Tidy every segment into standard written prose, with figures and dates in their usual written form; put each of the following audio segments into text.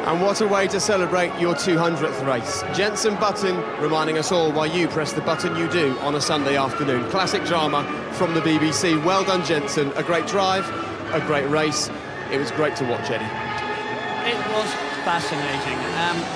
And what a way to celebrate your 200th race. Jenson Button reminding us all why you press the button you do on a Sunday afternoon. Classic drama from the BBC. Well done, Jenson. A great drive, a great race. It was great to watch, Eddie. It was fascinating.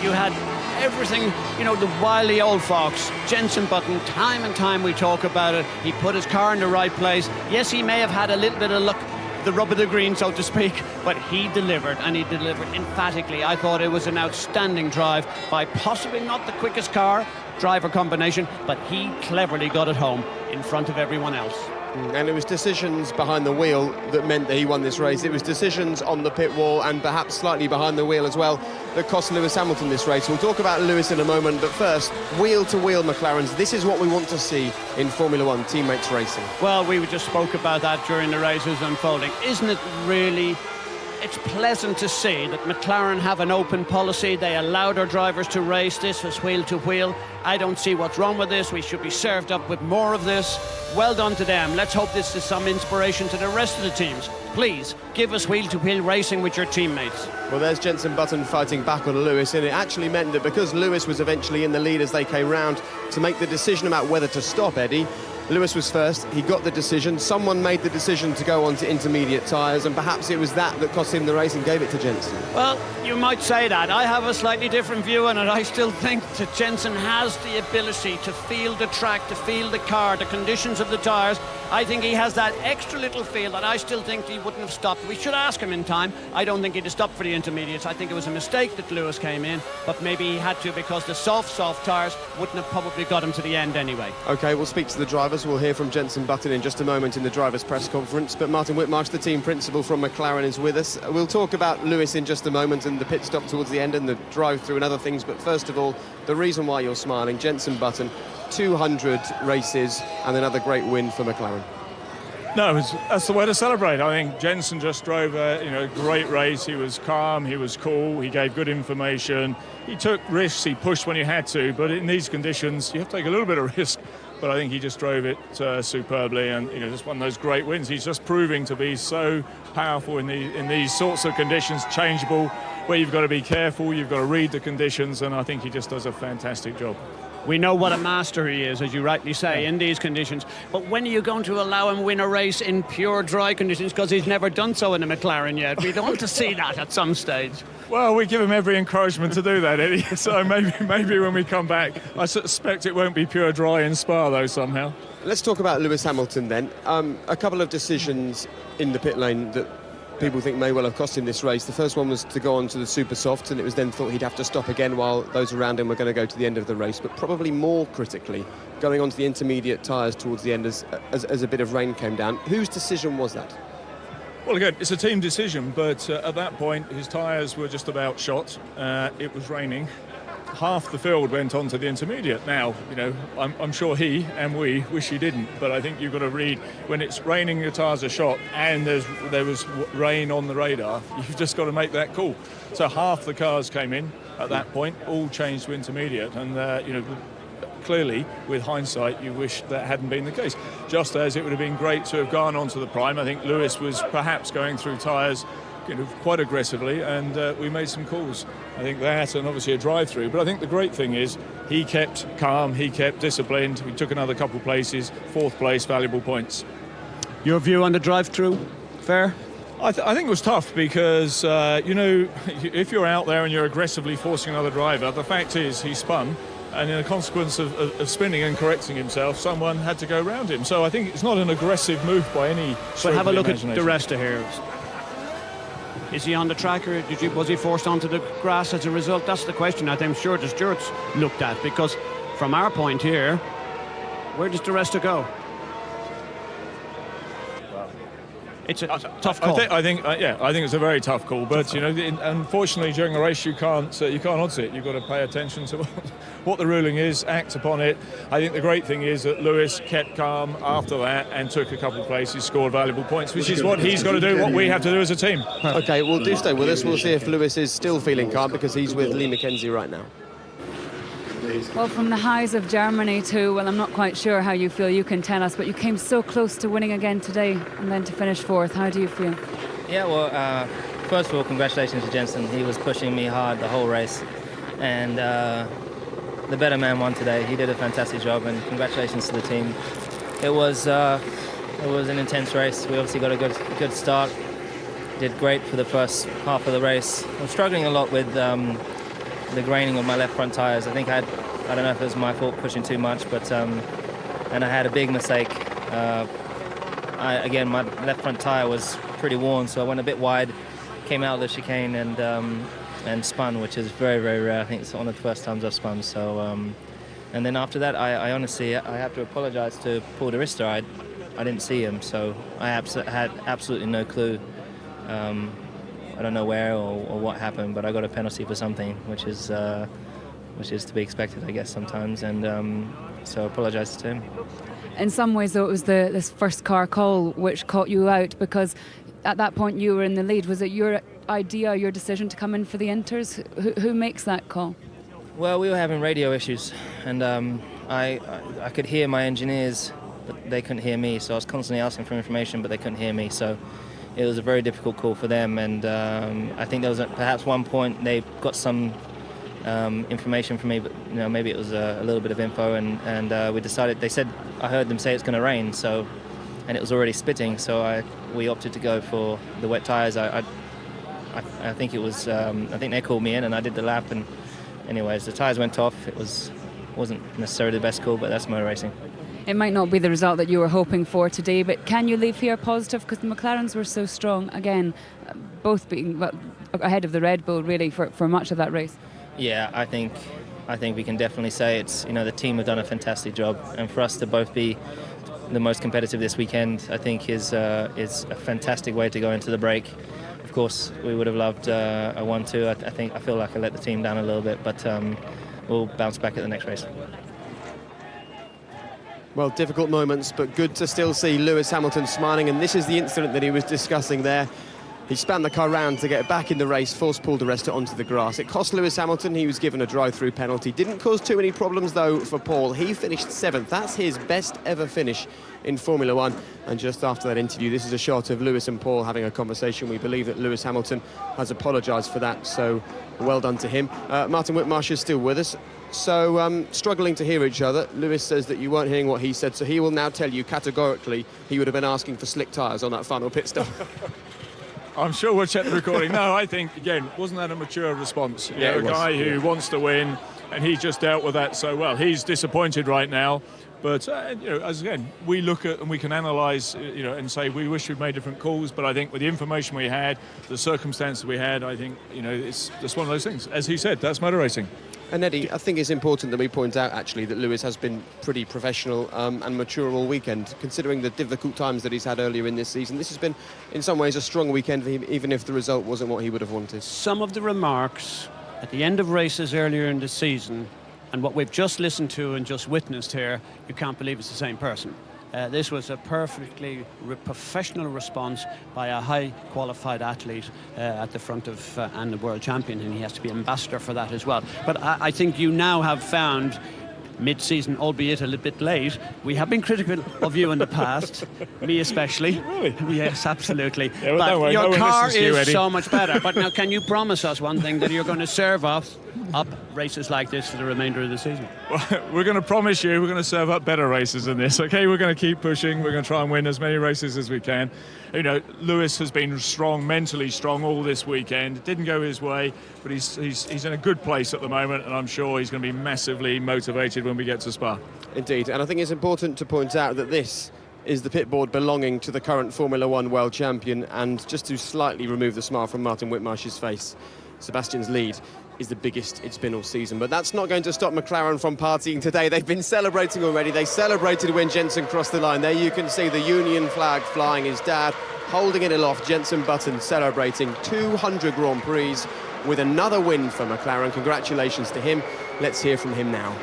You had everything, you know, the wily old fox, Jenson Button. Time and time we talk about it. He put his car in the right place. Yes, he may have had a little bit of luck, the rub of the green, so to speak, but he delivered, and he delivered emphatically. I thought it was an outstanding drive by possibly not the quickest car, driver combination, but he cleverly got it home in front of everyone else. And it was decisions behind the wheel that meant that he won this race. It was decisions on the pit wall and perhaps slightly behind the wheel as well that cost Lewis Hamilton this race. We'll talk about Lewis in a moment, but first, wheel-to-wheel McLarens. This is what we want to see in Formula One teammates racing. Well, we just spoke about that during the races unfolding. Isn't it really... It's pleasant to see that McLaren have an open policy. They allow their drivers to race. This was wheel to wheel. I don't see what's wrong with this. We should be served up with more of this. Well done to them. Let's hope this is some inspiration to the rest of the teams. Please, give us wheel to wheel racing with your teammates. Well, there's Jenson Button fighting back on Lewis, and it actually meant that because Lewis was eventually in the lead as they came round to make the decision about whether to stop, Eddie, Lewis was first, he got the decision, someone made the decision to go on to intermediate tyres, and perhaps it was that cost him the race and gave it to Jenson. Well, you might say that. I have a slightly different view on it. I still think that Jenson has the ability to feel the track, to feel the car, the conditions of the tyres. I think he has that extra little feel that I still think he wouldn't have stopped. We should ask him in time. I don't think he'd have stopped for the intermediates. I think it was a mistake that Lewis came in, but maybe he had to because the soft tyres wouldn't have probably got him to the end anyway. OK, we'll speak to the drivers. We'll hear from Jenson Button in just a moment in the drivers' press conference. But Martin Whitmarsh, the team principal from McLaren, is with us. We'll talk about Lewis in just a moment and the pit stop towards the end and the drive-through and other things. But first of all, the reason why you're smiling, Jenson Button, 200 races and another great win for McLaren. No, that's the way to celebrate. I think Jenson just drove a great race. He was calm, he was cool, he gave good information. He took risks, he pushed when he had to, but in these conditions, you have to take a little bit of risk. But I think he just drove it superbly, and just one of those great wins. He's just proving to be so powerful in these sorts of conditions, changeable, where you've got to be careful, you've got to read the conditions, and I think he just does a fantastic job. We know what a master he is, as you rightly say, in these conditions. But when are you going to allow him win a race in pure dry conditions? Because he's never done so in a McLaren yet. We'd want to see that at some stage. Well, we give him every encouragement to do that, Eddie. So maybe when we come back, I suspect it won't be pure dry in Spa, though, somehow. Let's talk about Lewis Hamilton then. A couple of decisions in the pit lane that people think may well have cost him this race. The first one was to go on to the super softs, and it was then thought he'd have to stop again while those around him were going to go to the end of the race. But probably more critically, going on to the intermediate tyres towards the end as a bit of rain came down. Whose decision was that? Well, again, it's a team decision, but at that point, his tyres were just about shot. It was raining. Half the field went on to the intermediate. Now, I'm sure he and we wish he didn't, but I think you've got to read when it's raining, your tyres are shot, and there was rain on the radar. You've just got to make that call. So half the cars came in at that point, all changed to intermediate, and clearly, with hindsight, you wish that hadn't been the case. Just as it would have been great to have gone on to the prime. I think Lewis was perhaps going through tyres quite aggressively, and we made some calls. I think that, and obviously a drive-through. But I think the great thing is he kept calm, he kept disciplined. We took another couple of places, fourth place, valuable points. Your view on the drive-through? Fair? I think it was tough because, if you're out there and you're aggressively forcing another driver, the fact is he spun, and in a consequence of spinning and correcting himself, someone had to go around him. So I think it's not an aggressive move by any stretch. But have a look at the rest of here. Is he on the track, or was he forced onto the grass as a result? That's the question that I'm sure the stewards looked at, because from our point here, where does the rest go? It's a tough call. I think it's a very tough call. But unfortunately, during a race, you can't odds it. You've got to pay attention to what the ruling is, act upon it. I think the great thing is that Lewis kept calm after that and took a couple of places, scored valuable points, which is what he's got to do, what we have to do as a team. OK, well, do stay with us. We'll see if Lewis is still feeling calm, because he's with Lee McKenzie right now. Well, from the highs of Germany to, well, I'm not quite sure how you feel, you can tell us, but you came so close to winning again today and then to finish fourth. How do you feel? Yeah, well, first of all, congratulations to Jensen. He was pushing me hard the whole race, and the better man won today. He did a fantastic job, and congratulations to the team. It was an intense race. We obviously got a good start. Did great for the first half of the race. I'm struggling a lot with the graining of my left front tyres. I think I don't know if it was my fault pushing too much, but and I had a big mistake. Again, my left front tyre was pretty worn, so I went a bit wide, came out of the chicane and spun, which is very, very rare. I think it's one of the first times I've spun. So, and then after that, I honestly have to apologise to Paul de Rister. I didn't see him, so I had absolutely no clue. I don't know where or what happened, but I got a penalty for something, which is to be expected, I guess, sometimes. And so I apologise to him. In some ways, though, it was this first car call which caught you out, because at that point you were in the lead. Was it your idea, your decision to come in for the Inters? Who makes that call? Well, we were having radio issues, and I could hear my engineers, but they couldn't hear me. So I was constantly asking for information, but they couldn't hear me. So it was a very difficult call for them. And I think there was perhaps one point they got some information from me, but maybe it was a little bit of info, and we decided. They said I heard them say it's going to rain, so, and it was already spitting, so we opted to go for the wet tyres. I think it was. I think they called me in, and I did the lap, and anyways, the tyres went off. It wasn't necessarily the best call, but that's motor racing. It might not be the result that you were hoping for today, but can you leave here positive? Because the McLarens were so strong again, both being ahead of the Red Bull really for much of that race. Yeah, I think we can definitely say it's, the team have done a fantastic job, and for us to both be the most competitive this weekend, I think is a fantastic way to go into the break. Of course, we would have loved a 1-2. I feel like I let the team down a little bit, but we'll bounce back at the next race. Well, difficult moments, but good to still see Lewis Hamilton smiling, and this is the incident that he was discussing there. He span the car round to get back in the race, forced Paul de Rister onto the grass. It cost Lewis Hamilton. He was given a drive-through penalty. Didn't cause too many problems, though, for Paul. He finished 7th. That's his best ever finish in Formula One. And just after that interview, this is a shot of Lewis and Paul having a conversation. We believe that Lewis Hamilton has apologised for that, so well done to him. Martin Whitmarsh is still with us. So, struggling to hear each other. Lewis says that you weren't hearing what he said, so he will now tell you categorically he would have been asking for slick tyres on that final pit stop. I'm sure we'll check the recording. No, I think, again, wasn't that a mature response? A guy who wants to win, and he just dealt with that so well. He's disappointed right now, but, as again, we look at and we can analyse, and say we wish we'd made different calls, but I think with the information we had, the circumstances we had, I think, it's just one of those things. As he said, that's motor racing. And Eddie, I think it's important that we point out, actually, that Lewis has been pretty professional and mature all weekend, considering the difficult times that he's had earlier in this season. This has been, in some ways, a strong weekend for him, even if the result wasn't what he would have wanted. Some of the remarks at the end of races earlier in the season, and what we've just listened to and just witnessed here, you can't believe it's the same person. This was a perfectly professional response by a high-qualified athlete at the front of and the world champion, and he has to be ambassador for that as well. But I think you now have found, mid-season, albeit a little bit late, we have been critical of you in the past, me especially. Really? Yes, absolutely. Yeah, well, but don't worry, your no one car listens to you, is Eddie. so much better. But now, can you promise us one thing, that you're going to serve up races like this for the remainder of the season? Well, we're going to promise you we're going to serve up better races than this, okay? We're going to keep pushing. We're going to try and win as many races as we can. Lewis has been strong, mentally strong all this weekend. It didn't go his way, but he's in a good place at the moment, and I'm sure he's going to be massively motivated when we get to Spa. Indeed, and I think it's important to point out that this is the pit board belonging to the current Formula One world champion, and just to slightly remove the smile from Martin Whitmarsh's face, Sebastian's lead is the biggest it's been all season. But that's not going to stop McLaren from partying today. They've been celebrating already. They celebrated when Jensen crossed the line. There you can see the Union flag flying. His dad holding it aloft. Jensen Button celebrating 200 Grand Prix with another win for McLaren. Congratulations to him. Let's hear from him now.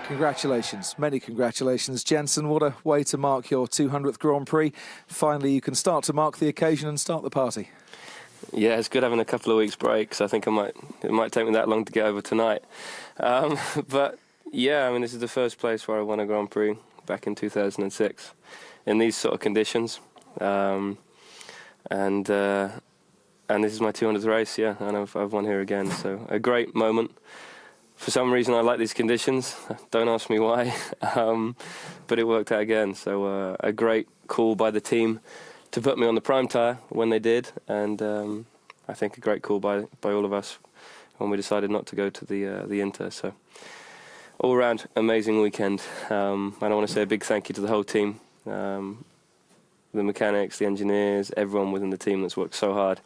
Congratulations, many congratulations, Jensen. What a way to mark your 200th Grand Prix. Finally, you can start to mark the occasion and start the party. Yeah, it's good having a couple of weeks break, because I think it might take me that long to get over tonight. But yeah, this is the first place where I won a Grand Prix back in 2006 in these sort of conditions. and this is my 200th race, yeah, and I've won here again. So a great moment. For some reason, I like these conditions. Don't ask me why, but it worked out again. So a great call by the team to put me on the prime tyre when they did, and I think a great call by all of us when we decided not to go to the Inter. So all round, amazing weekend. And I want to say a big thank you to the whole team, the mechanics, the engineers, everyone within the team that's worked so hard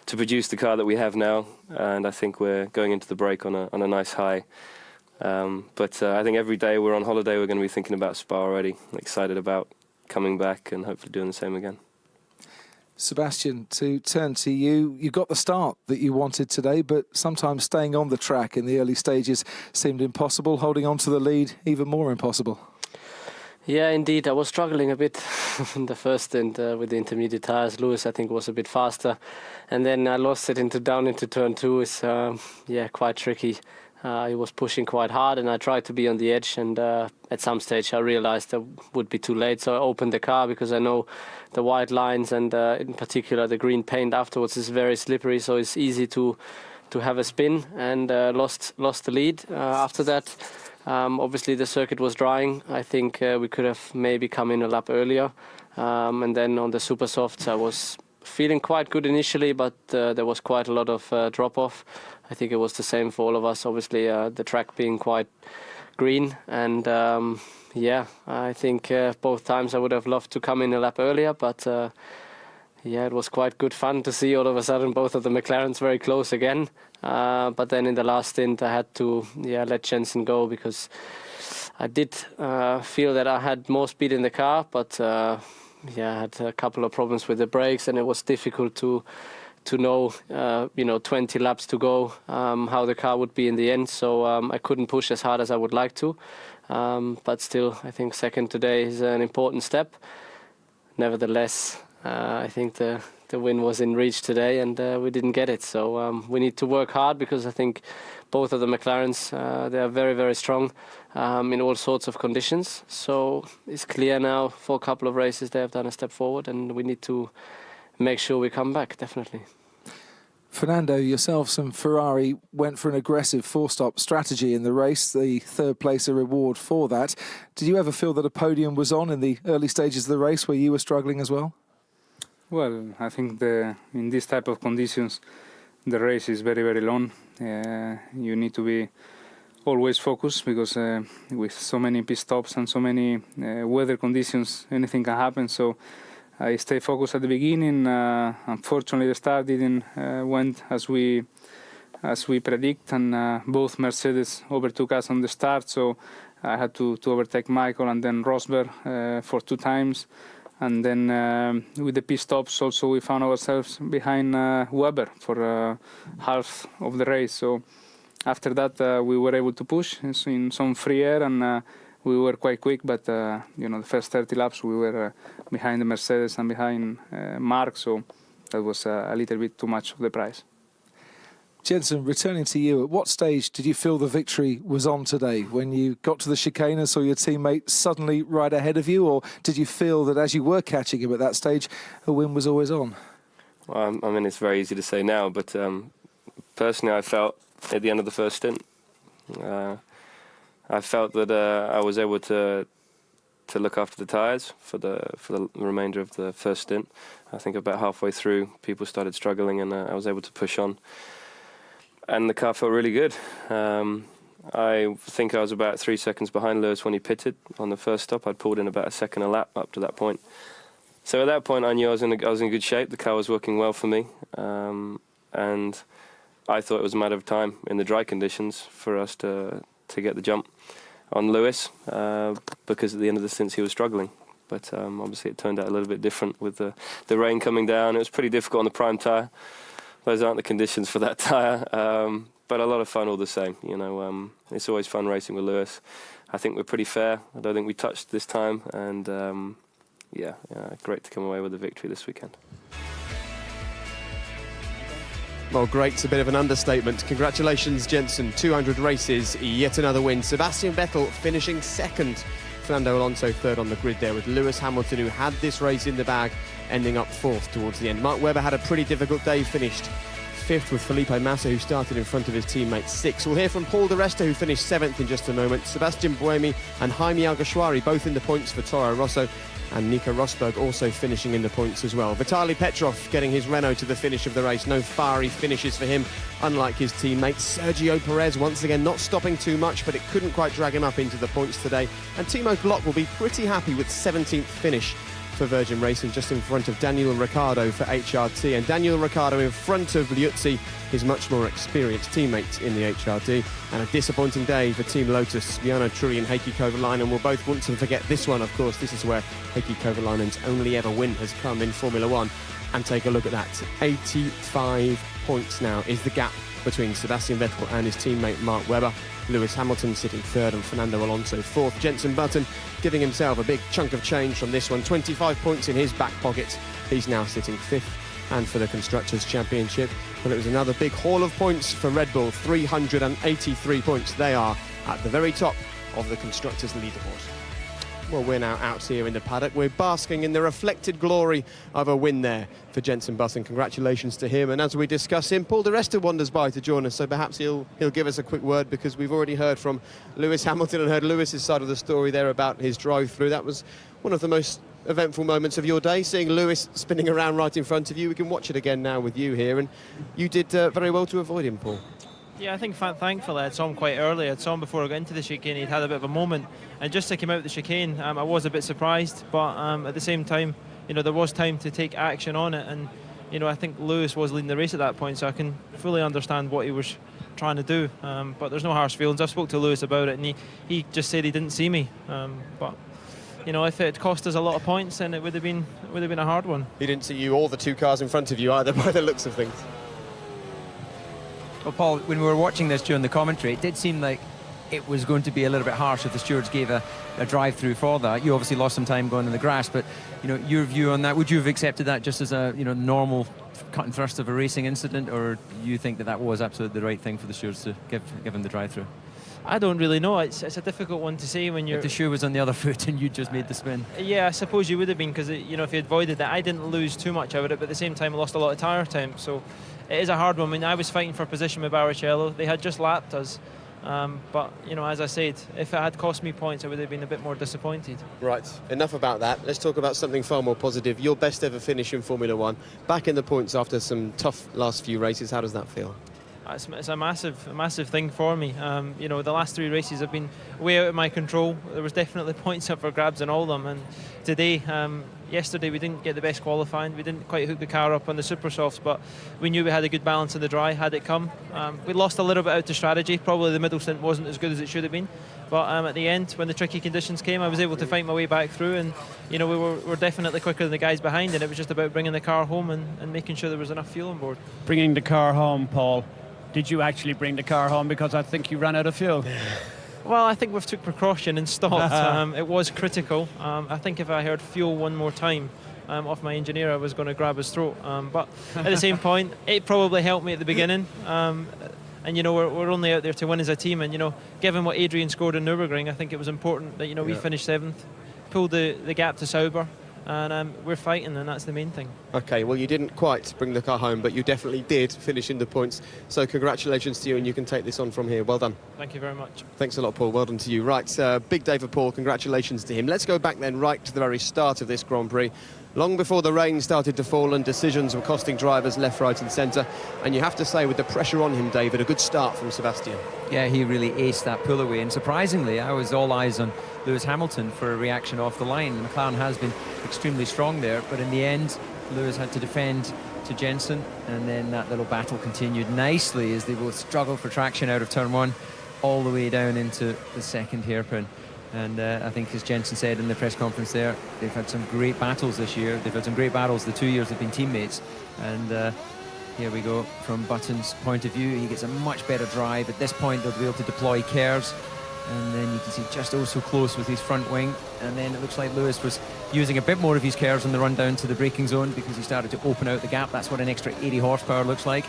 to produce the car that we have now. And I think we're going into the break on a nice high. But I think every day we're on holiday, we're going to be thinking about Spa already. Excited about coming back and hopefully doing the same again. Sebastian, to turn to you, you got the start that you wanted today, but sometimes staying on the track in the early stages seemed impossible, holding on to the lead even more impossible. Yeah, indeed, I was struggling a bit in the first stint with the intermediate tyres. Lewis, I think, was a bit faster, and then I lost it down into turn 2. It's quite tricky. He was pushing quite hard, and I tried to be on the edge, and at some stage I realized that would be too late, so I opened the car because I know the white lines and in particular the green paint afterwards is very slippery, so it's easy to have a spin, and lost the lead after that. Obviously the circuit was drying. I think we could have maybe come in a lap earlier, and then on the super softs I was feeling quite good initially, but there was quite a lot of drop-off. I think it was the same for all of us, obviously the track being quite green, and I think both times I would have loved to come in a lap earlier, but it was quite good fun to see all of a sudden both of the McLarens very close again. But then in the last stint I had to let Jensen go because I did feel that I had more speed in the car, but I had a couple of problems with the brakes, and it was difficult to know 20 laps to go how the car would be in the end, so I couldn't push as hard as I would like to, but still I think second today is an important step. Nevertheless, I think the win was in reach today, and we didn't get it, so we need to work hard because I think both of the McLarens they are very, very strong in all sorts of conditions, so it's clear now for a couple of races they have done a step forward, and we need to make sure we come back, definitely. Fernando, yourselves and Ferrari went for an aggressive four-stop strategy in the race, the third place a reward for that. Did you ever feel that a podium was on in the early stages of the race where you were struggling as well? Well, I think in this type of conditions the race is very, very long. You need to be always focused because with so many pit stops and so many weather conditions, anything can happen. So I stay focused at the beginning. Unfortunately, the start didn't went as we predict, and both Mercedes overtook us on the start. So I had to overtake Michael and then Rosberg for 2 times, and then with the pit stops also we found ourselves behind Weber for half of the race. So after that we were able to push in some free air, and we were quite quick, but the first 30 laps we were behind the Mercedes and behind Mark, so that was a little bit too much of the price. Jensen, returning to you, at what stage did you feel the victory was on today? When you got to the chicane and saw your teammate suddenly right ahead of you, or did you feel that as you were catching him at that stage, a win was always on? Well, I mean, it's very easy to say now, but personally I felt at the end of the first stint, I felt that I was able to look after the tyres for the remainder of the first stint. I think about halfway through, people started struggling, and I was able to push on. And the car felt really good. I think I was about 3 seconds behind Lewis when he pitted on the first stop. I'd pulled in about a second a lap up to that point. So at that point, I knew I was in good shape. The car was working well for me, and I thought it was a matter of time in the dry conditions for us to get the jump on Lewis, because at the end of the stint he was struggling. But obviously it turned out a little bit different with the rain coming down. It was pretty difficult on the prime tyre. Those aren't the conditions for that tyre, but a lot of fun all the same. It's always fun racing with Lewis. I think we're pretty fair. I don't think we touched this time, and great to come away with the victory this weekend. Well, great's a bit of an understatement. Congratulations, Jensen. 200 races, yet another win. Sebastian Vettel finishing second Fernando Alonso third on the grid there, with Lewis Hamilton, who had this race in the bag, ending up fourth towards the end. Mark Webber had a pretty difficult day, finished fifth with Felipe Massa, who started in front of his teammate sixth. We'll hear from Paul Di Resta, who finished seventh, in just a moment. Sebastian Buemi and Jaime Alguersuari both in the points for Toro Rosso, and Nico Rosberg also finishing in the points as well. Vitaly Petrov getting his Renault to the finish of the race. No fiery finishes for him, unlike his teammates. Sergio Perez once again not stopping too much, but it couldn't quite drag him up into the points today. And Timo Glock will be pretty happy with 17th finish for Virgin Racing, just in front of Daniel Ricciardo for HRT. And Daniel Ricciardo in front of Liuzzi, his much more experienced teammate in the HRT. And a disappointing day for Team Lotus. Jarno Trulli and Heikki Kovalainen will both want to forget this one, of course. This is where Heikki Kovalainen's only ever win has come in Formula One. And take a look at that. 85 points now is the gap between Sebastian Vettel and his teammate Mark Webber. Lewis Hamilton sitting third and Fernando Alonso fourth. Jenson Button giving himself a big chunk of change from this one. 25 points in his back pocket. He's now sitting fifth. And for the Constructors' Championship, well, it was another big haul of points for Red Bull. 383 points. They are at the very top of the Constructors' leaderboard. Well, we're now out here in the paddock. We're basking in the reflected glory of a win there for Jenson Button. Congratulations to him. And as we discuss him, Paul Di Resta wanders by to join us, so perhaps he'll give us a quick word, because we've already heard from Lewis Hamilton and heard Lewis's side of the story there about his drive-through. That was one of the most eventful moments of your day, seeing Lewis spinning around right in front of you. We can watch it again now with you here, and you did very well to avoid him, Paul. Yeah, I think thankfully I saw him quite early. I saw him before I got into the chicane. He'd had a bit of a moment, and just to come out the chicane, I was a bit surprised, but at the same time, there was time to take action on it, and I think Lewis was leading the race at that point, so I can fully understand what he was trying to do. But there's no harsh feelings. I spoke to Lewis about it, and he just said he didn't see me. But if it cost us a lot of points, then it would have been a hard one. He didn't see you or the two cars in front of you either, by the looks of things. Well, Paul, when we were watching this during the commentary, it did seem like it was going to be a little bit harsh if the stewards gave a drive-through for that. You obviously lost some time going in the grass, but your view on that, would you have accepted that just as a normal cut and thrust of a racing incident, or do you think that was absolutely the right thing for the stewards to give him the drive-through? I don't really know. It's a difficult one to say when you're... If the shoe was on the other foot and you just made the spin. Yeah, I suppose you would have been, because if you avoided that, I didn't lose too much out of it, but at the same time I lost a lot of tyre time, so it is a hard one. I mean, I was fighting for position with Barrichello. They had just lapped us, but as I said, if it had cost me points, I would have been a bit more disappointed. Right, enough about that. Let's talk about something far more positive. Your best ever finish in Formula One, back in the points after some tough last few races. How does that feel? It's a massive thing for me. The last three races have been way out of my control. There was definitely points up for grabs in all of them, and today, yesterday we didn't get the best qualifying. We didn't quite hook the car up on the super softs, but we knew we had a good balance in the dry had it come. We lost a little bit out to strategy. Probably the middle stint wasn't as good as it should have been, but at the end, when the tricky conditions came, I was able to fight my way back through, and we were definitely quicker than the guys behind, and it was just about bringing the car home and making sure there was enough fuel on board. Bringing the car home, Paul. Did you actually bring the car home? Because I think you ran out of fuel. Well, I think we've took precaution and stopped. It was critical. I think if I heard fuel one more time off my engineer, I was going to grab his throat. But at the same point, it probably helped me at the beginning. And we're only out there to win as a team. And given what Adrian scored in Nürburgring, I think it was important that we finished seventh, pulled the gap to Sauber. And we're fighting, and that's the main thing. OK, well, you didn't quite bring the car home, but you definitely did finish in the points. So congratulations to you, and you can take this on from here. Well done. Thank you very much. Thanks a lot, Paul. Well done to you. Right, big day for Paul. Congratulations to him. Let's go back then right to the very start of this Grand Prix. Long before the rain started to fall and decisions were costing drivers left, right and centre. And you have to say, with the pressure on him, David, a good start from Sebastian. Yeah, he really aced that pull away. And surprisingly, I was all eyes on Lewis Hamilton for a reaction off the line. McLaren has been extremely strong there, but in the end, Lewis had to defend to Jenson, and then that little battle continued nicely as they both struggled for traction out of turn one all the way down into the second hairpin. And I think, as Jenson said in the press conference there, they've had some great battles this year. They've had some great battles the 2 years they've been teammates. And here we go from Button's point of view. He gets a much better drive. At this point, they'll be able to deploy curves. And then you can see just so close with his front wing. And then it looks like Lewis was using a bit more of his curves on the run down to the braking zone because he started to open out the gap. That's what an extra 80 horsepower looks like.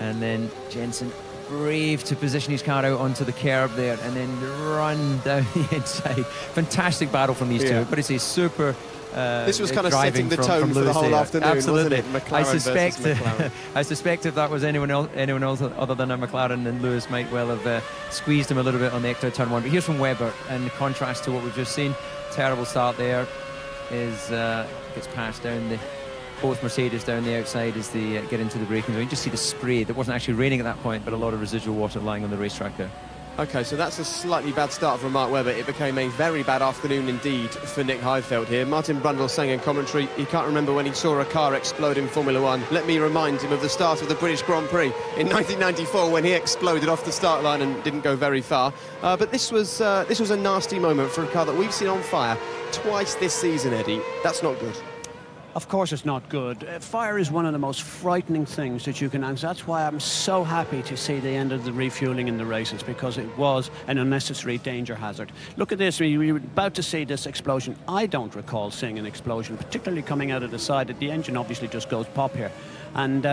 And then Jenson brave to position his car out onto the curb there and then run down the inside. Fantastic battle from these two, but it's a super this was kind of setting the from tone for the Lewis whole there. afternoon, Absolutely. wasn't it? McLaren versus McLaren. I suspect if that was anyone else other than a McLaren, then Lewis might well have squeezed him a little bit on the extra turn one. But here's from Webber, in contrast to what we've just seen. Terrible start there. Gets passed down both Mercedes down the outside as they get into the braking zone. You just see the spray. There wasn't actually raining at that point, but a lot of residual water lying on the racetrack there. Okay, so that's a slightly bad start from Mark Webber. It became a very bad afternoon indeed for Nick Heidfeld here. Martin Brundle saying in commentary he can't remember when he saw a car explode in Formula One. Let me remind him of the start of the British Grand Prix in 1994 when he exploded off the start line and didn't go very far. But this was a nasty moment for a car that we've seen on fire twice this season, Eddie. That's not good. Of course it's not good. Fire is one of the most frightening things that you can answer. That's why I'm so happy to see the end of the refueling in the races, because it was an unnecessary danger hazard. Look at this, we were about to see this explosion. I don't recall seeing an explosion, particularly coming out of the side. The engine obviously just goes pop here. And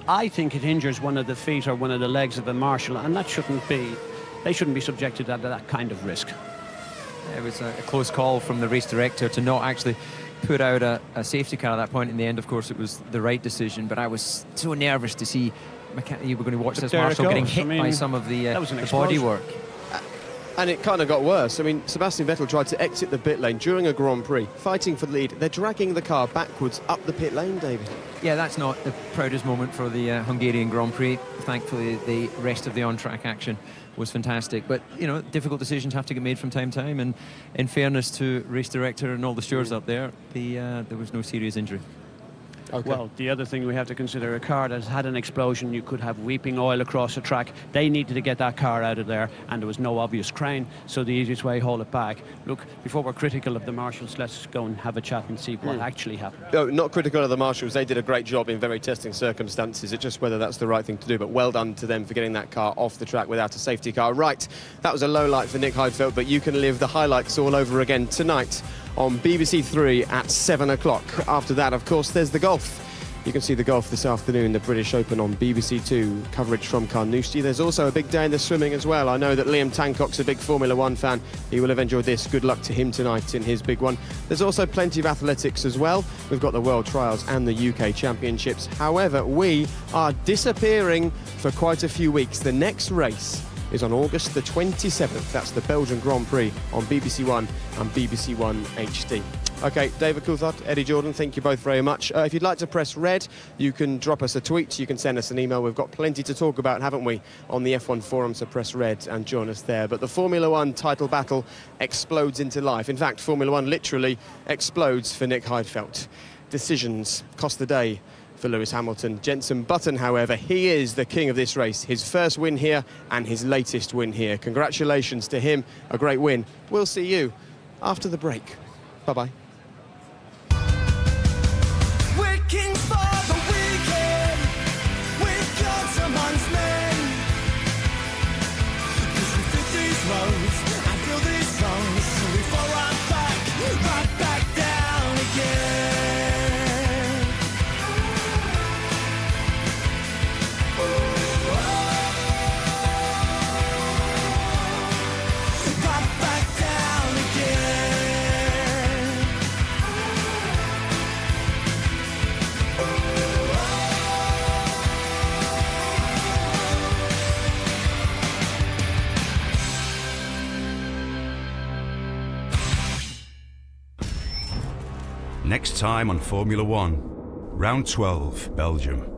I think it injures one of the feet or one of the legs of a marshal, and they shouldn't be subjected to that kind of risk. It was a close call from the race director to not actually put out a safety car at that point. In the end, of course, it was the right decision, but I was so nervous to see you were going to watch this marshal getting hit by some of the bodywork. And it kind of got worse. I mean, Sebastian Vettel tried to exit the pit lane during a Grand Prix, fighting for the lead. They're dragging the car backwards up the pit lane, David. Yeah, that's not the proudest moment for the Hungarian Grand Prix. Thankfully, the rest of the on-track action was fantastic. But, you know, difficult decisions have to get made from time to time. And in fairness to race director and all the stewards up there, there was no serious injury. Okay. Well, the other thing we have to consider, a car that's had an explosion, you could have weeping oil across the track. They needed to get that car out of there, and there was no obvious crane, so the easiest way, haul it back. Look, before we're critical of the marshals, let's go and have a chat and see what actually happened. No, not critical of the marshals. They did a great job in very testing circumstances. It's just whether that's the right thing to do, but well done to them for getting that car off the track without a safety car. Right, that was a low light for Nick Heidfeld, but you can live the highlights all over again tonight on BBC 3 at 7 o'clock. After that, of course, there's the golf. You can see the golf this afternoon, the British Open on BBC 2, coverage from Carnoustie. There's also a big day in the swimming as well. I know that Liam Tancock's a big Formula One fan. He will have enjoyed this. Good luck to him tonight in his big one. There's also plenty of athletics as well. We've got the World Trials and the UK Championships. However, we are disappearing for quite a few weeks. The next race is on August the 27th. That's the Belgian Grand Prix on BBC One and BBC One HD. OK, David Coulthard, Eddie Jordan, thank you both very much. If you'd like to press red, you can drop us a tweet, you can send us an email. We've got plenty to talk about, haven't we, on the F1 forum, so press red and join us there. But the Formula One title battle explodes into life. In fact, Formula One literally explodes for Nick Heidfeld. Decisions cost the day for Lewis Hamilton. Jenson Button, however, he is the king of this race. His first win here and his latest win here. Congratulations to him, a great win. We'll see you after the break. Bye-bye. Next time on Formula One, Round 12, Belgium.